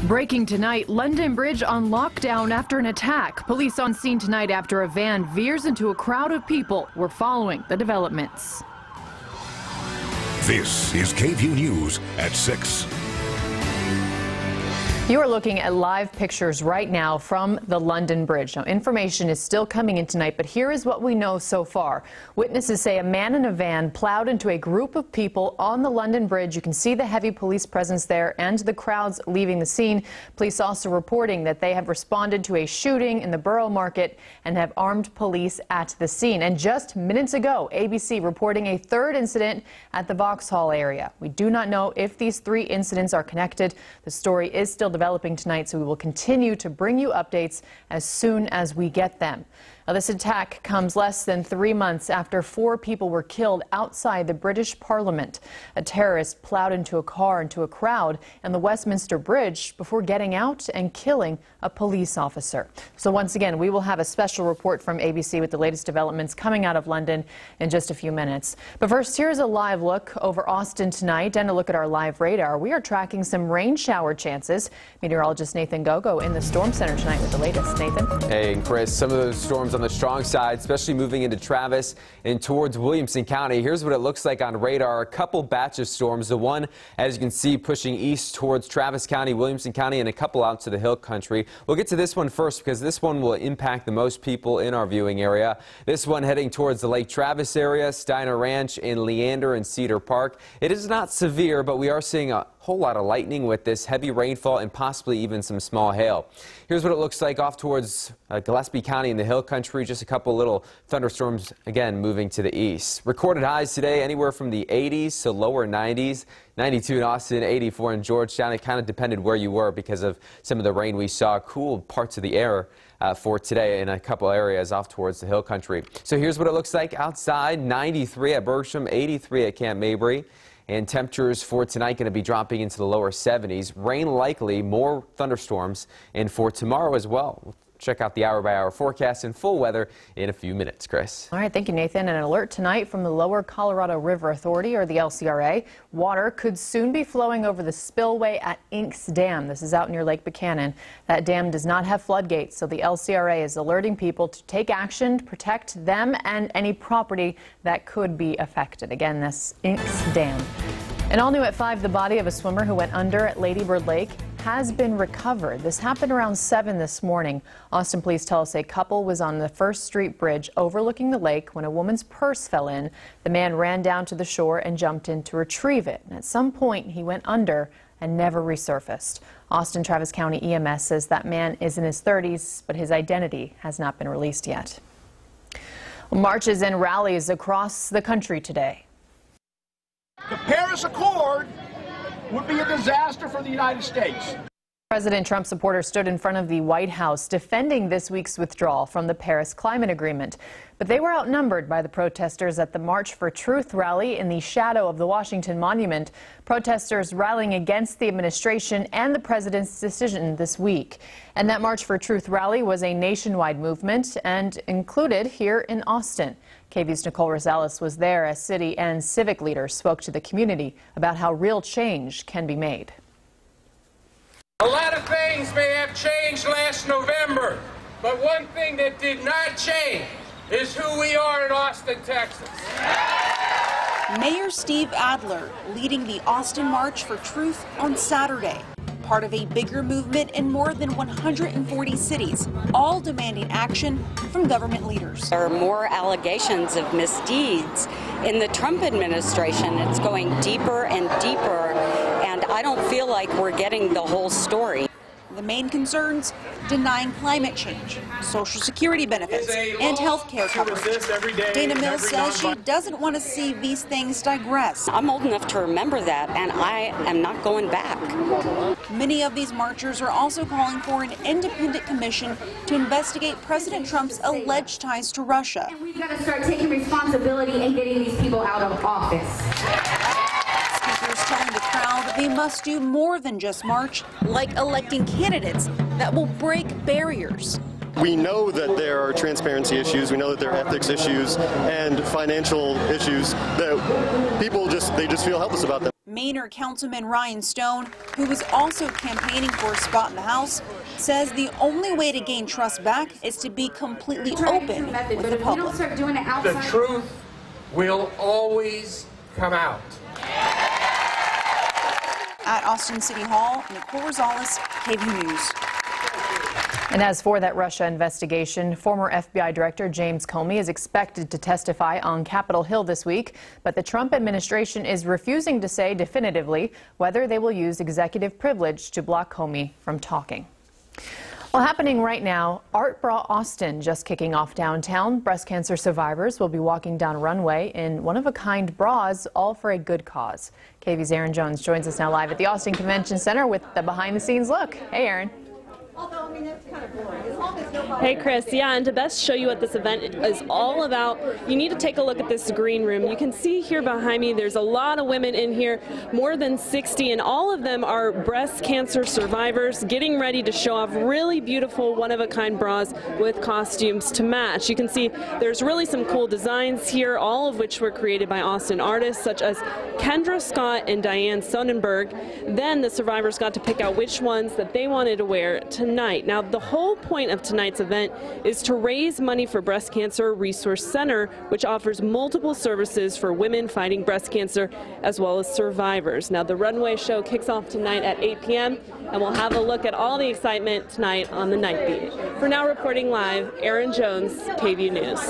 Breaking tonight, London Bridge on lockdown after an attack. Police on scene tonight after a van veers into a crowd of people. We're following the developments. This is KVUE News at 6. You are looking at live pictures right now from the London Bridge. Now, information is still coming in tonight, but here is what we know so far. Witnesses say a man in a van plowed into a group of people on the London Bridge. You can see the heavy police presence there and the crowds leaving the scene. Police also reporting that they have responded to a shooting in the Borough Market and have armed police at the scene. And just minutes ago, ABC reporting a third incident at the Vauxhall area. We do not know if these three incidents are connected. The story is still developing tonight, so we will continue to bring you updates as soon as we get them. Now, this attack comes less than 3 months after 4 people were killed outside the British Parliament. A terrorist plowed into a car into a crowd on the Westminster Bridge before getting out and killing a police officer. So once again, we will have a special report from ABC with the latest developments coming out of London in just a few minutes. But first, here's a live look over Austin tonight and a look at our live radar. We are tracking some rain shower chances. Meteorologist Nathan Gogo in the Storm Center tonight with the latest. Nathan? Hey, and Chris, some of those storms on the strong side, especially moving into Travis and towards Williamson County. Here's what it looks like on radar. A couple batch of storms. The one, as you can see, pushing east towards Travis County, Williamson County, and a couple out to the hill country. We'll get to this one first because this one will impact the most people in our viewing area. This one heading towards the Lake Travis area, Steiner Ranch in Leander and Cedar Park. It is not severe, but we are seeing a whole lot of lightning with this heavy rainfall and possibly even some small hail. Here's what it looks like off towards Gillespie County in the hill country. Just a couple little thunderstorms again moving to the east. Recorded highs today anywhere from the 80s to lower 90s. 92 in Austin, 84 in Georgetown. It kind of depended where you were because of some of the rain we saw. Cool parts of the air for today in a couple areas off towards the hill country. So here's what it looks like outside. 93 at Bergstrom, 83 at Camp Mabry. And temperatures for tonight going to be dropping into the lower 70s. Rain likely, more thunderstorms, and for tomorrow as well. We'll check out the hour-by-hour forecast and full weather in a few minutes. Chris. All right, thank you, Nathan. An alert tonight from the Lower Colorado River Authority, or the LCRA. Water could soon be flowing over the spillway at Inks Dam. This is out near Lake Buchanan. That dam does not have floodgates, so the LCRA is alerting people to take action to protect them and any property that could be affected. Again, this Inks Dam. And all new at 5, the body of a swimmer who went under at Lady Bird Lake has been recovered. This happened around 7 this morning. Austin police tell us a couple was on the First Street Bridge overlooking the lake when a woman's purse fell in. The man ran down to the shore and jumped in to retrieve it. And at some point, he went under and never resurfaced. Austin Travis County EMS says that man is in his 30s, but his identity has not been released yet. Marches and rallies across the country today. The Paris Accord would be a disaster for the United States. President Trump supporters stood in front of the White House defending this week's withdrawal from the Paris Climate Agreement. But they were outnumbered by the protesters at the March for Truth rally in the shadow of the Washington Monument. Protesters rallying against the administration and the president's decision this week. And that March for Truth rally was a nationwide movement and included here in Austin. KVUE's Nicole Rosales was there as city and civic leaders spoke to the community about how real change can be made. A lot of things may have changed last November, but one thing that did not change is who we are in Austin, Texas. Mayor Steve Adler leading the Austin March for Truth on Saturday, part of a bigger movement in more than 140 cities, all demanding action from government leaders. There are more allegations of misdeeds in the Trump administration. It's going deeper and deeper, and I don't feel like we're getting the whole story. The main concerns: denying climate change, Social Security benefits, and health care coverage. Dana Mills says she doesn't want to see these things digress. I'm old enough to remember that, and I am not going back. Many of these marchers are also calling for an independent commission to investigate President Trump's alleged ties to Russia. And we've got to start taking responsibility and getting these people out of office. Speakers telling the crowd they must do more than just march, like electing candidates that will break barriers. We know that there are transparency issues, we know that there are ethics issues and financial issues that people just feel helpless about them. Maynard Councilman Ryan Stone, who was also campaigning for a spot in the House, says the only way to gain trust back is to be completely open with the public. The truth will always come out. At Austin City Hall, Nicole Rosales, KVUE News. And as for that Russia investigation, former FBI Director James Comey is expected to testify on Capitol Hill this week, but the Trump administration is refusing to say definitively whether they will use executive privilege to block Comey from talking. Well, happening right now, Art Bra Austin just kicking off downtown. Breast cancer survivors will be walking down a runway in one-of-a-kind bras, all for a good cause. KVUE's Aaron Jones joins us now live at the Austin Convention Center with the behind-the-scenes look. Hey, Aaron. Hey Chris, yeah, and to best show you what this event is all about, you need to take a look at this green room. You can see here behind me there's a lot of women in here, more than 60, and all of them are breast cancer survivors getting ready to show off really beautiful one-of-a-kind bras with costumes to match. You can see there's really some cool designs here, all of which were created by Austin artists such as Kendra Scott and Diane Sonnenberg. Then the survivors got to pick out which ones that they wanted to wear tonight. Now, the whole point of tonight's event is to raise money for Breast Cancer Resource Center, which offers multiple services for women fighting breast cancer as well as survivors. Now, the runway show kicks off tonight at 8 p.m. and we'll have a look at all the excitement tonight on the Night Beat. For now, reporting live, Aaron Jones, KVUE News.